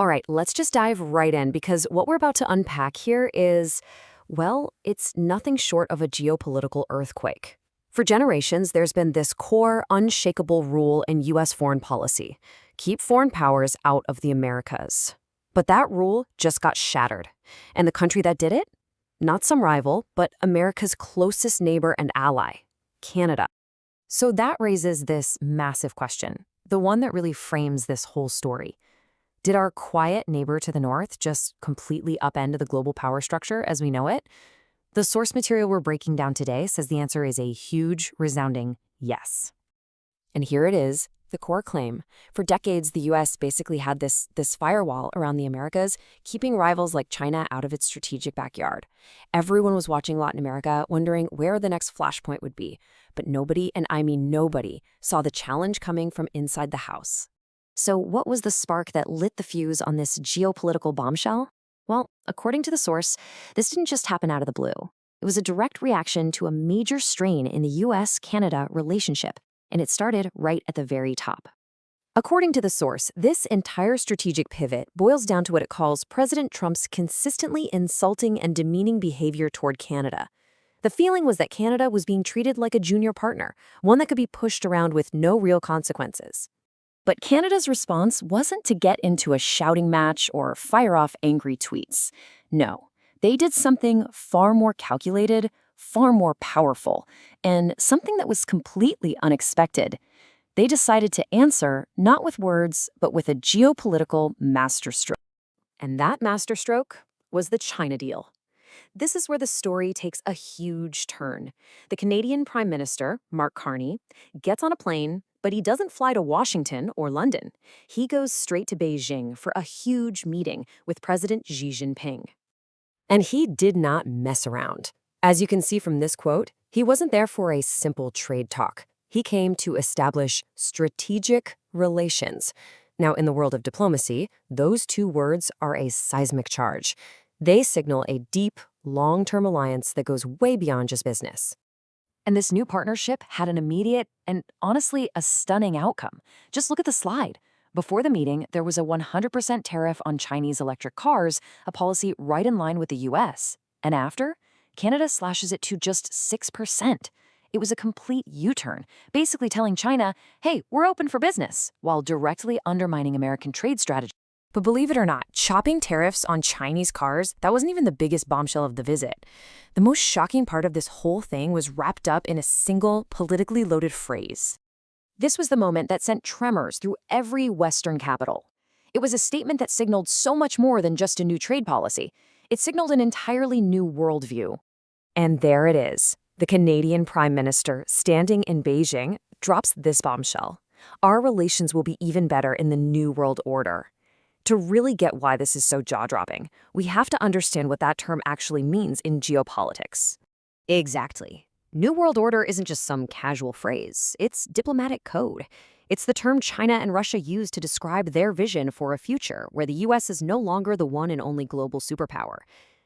All right, let's just dive right in because what we're about to unpack here is, well, it's nothing short of a geopolitical earthquake. For generations, there's been this core, unshakable rule in U.S. foreign policy: keep foreign powers out of the Americas. But that rule just got shattered. And the country that did it? Not some rival, but America's closest neighbor and ally, Canada. So that raises this massive question, the one that really frames this whole story. Did our quiet neighbor to the north just completely upend the global power structure as we know it? The source material we're breaking down today says the answer is a huge, resounding yes. And here it is, the core claim. For decades, the U.S. basically had this firewall around the Americas, keeping rivals like China out of its strategic backyard. Everyone was watching Latin America, wondering where the next flashpoint would be. But nobody, and I mean nobody, saw the challenge coming from inside the house. So what was the spark that lit the fuse on this geopolitical bombshell? Well, according to the source, this didn't just happen out of the blue. It was a direct reaction to a major strain in the U.S.-Canada relationship, and it started right at the very top. According to the source, this entire strategic pivot boils down to what it calls President Trump's consistently insulting and demeaning behavior toward Canada. The feeling was that Canada was being treated like a junior partner, one that could be pushed around with no real consequences. But Canada's response wasn't to get into a shouting match or fire off angry tweets. No, they did something far more calculated, far more powerful, and something that was completely unexpected. They decided to answer not with words, but with a geopolitical masterstroke. And that masterstroke was the China deal. This is where the story takes a huge turn. The Canadian Prime Minister, Mark Carney, gets on a plane, but he doesn't fly to Washington or London. He goes straight to Beijing for a huge meeting with President Xi Jinping. And he did not mess around. As you can see from this quote, he wasn't there for a simple trade talk. He came to establish strategic relations. Now, in the world of diplomacy, those two words are a seismic charge. They signal a deep, long-term alliance that goes way beyond just business. And this new partnership had an immediate and, honestly, a stunning outcome. Just look at the slide. Before the meeting, there was a 100% tariff on Chinese electric cars, a policy right in line with the U.S. And after, Canada slashes it to just 6%. It was a complete U-turn, basically telling China, hey, we're open for business, while directly undermining American trade strategy. But believe it or not, chopping tariffs on Chinese cars, that wasn't even the biggest bombshell of the visit. The most shocking part of this whole thing was wrapped up in a single, politically loaded phrase. This was the moment that sent tremors through every Western capital. It was a statement that signaled so much more than just a new trade policy. It signaled an entirely new worldview. And there it is. The Canadian Prime Minister, standing in Beijing, drops this bombshell. Our relations will be even better in the New World Order. To really get why this is so jaw-dropping, we have to understand what that term actually means in geopolitics. Exactly. New World Order isn't just some casual phrase. It's diplomatic code. It's the term China and Russia use to describe their vision for a future where the U.S. is no longer the one and only global superpower.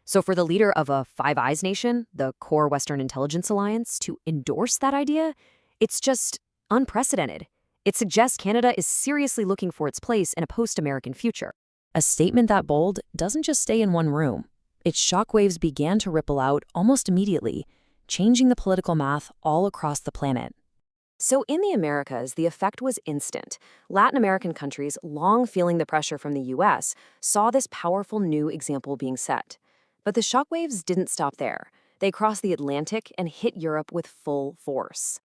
So for the leader of a Five Eyes nation, the core Western intelligence alliance, to endorse that idea, it's just unprecedented. It suggests Canada is seriously looking for its place in a post-American future. A statement that bold doesn't just stay in one room. Its shockwaves began to ripple out almost immediately, changing the political math all across the planet. So in the Americas, the effect was instant. Latin American countries, long feeling the pressure from the U.S., saw this powerful new example being set. But the shockwaves didn't stop there. They crossed the Atlantic and hit Europe with full force.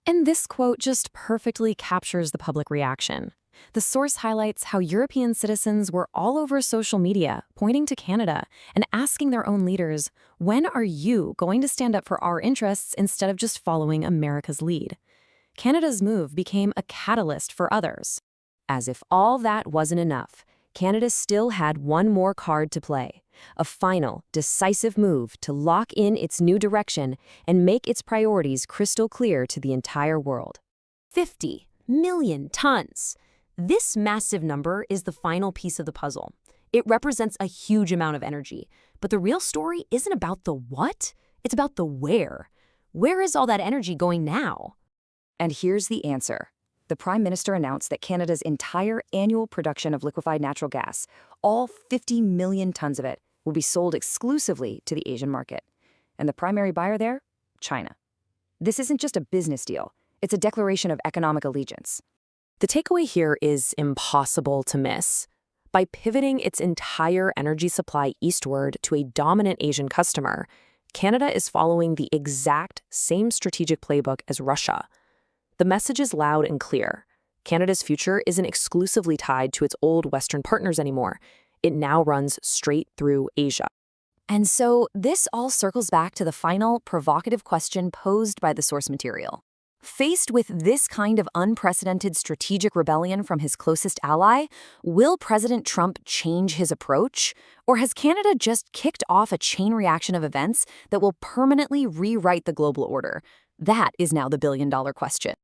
And this quote just perfectly captures the public reaction. The source highlights how European citizens were all over social media, pointing to Canada and asking their own leaders, when are you going to stand up for our interests instead of just following America's lead? Canada's move became a catalyst for others. As if all that wasn't enough, Canada still had one more card to play, a final, decisive move to lock in its new direction and make its priorities crystal clear to the entire world. 50 million tons. This massive number is the final piece of the puzzle. It represents a huge amount of energy, but the real story isn't about the what, it's about the where. Where is all that energy going now? And here's the answer. The Prime Minister announced that Canada's entire annual production of liquefied natural gas, all 50 million tons of it, will be sold exclusively to the Asian market. And the primary buyer there? China. This isn't just a business deal. It's a declaration of economic allegiance. The takeaway here is impossible to miss. By pivoting its entire energy supply eastward to a dominant Asian customer, Canada is following the exact same strategic playbook as Russia. The message is loud and clear. Canada's future isn't exclusively tied to its old Western partners anymore. It now runs straight through Asia. And so this all circles back to the final provocative question posed by the source material. Faced with this kind of unprecedented strategic rebellion from his closest ally, will President Trump change his approach? Or has Canada just kicked off a chain reaction of events that will permanently rewrite the global order? That is now the billion-dollar question.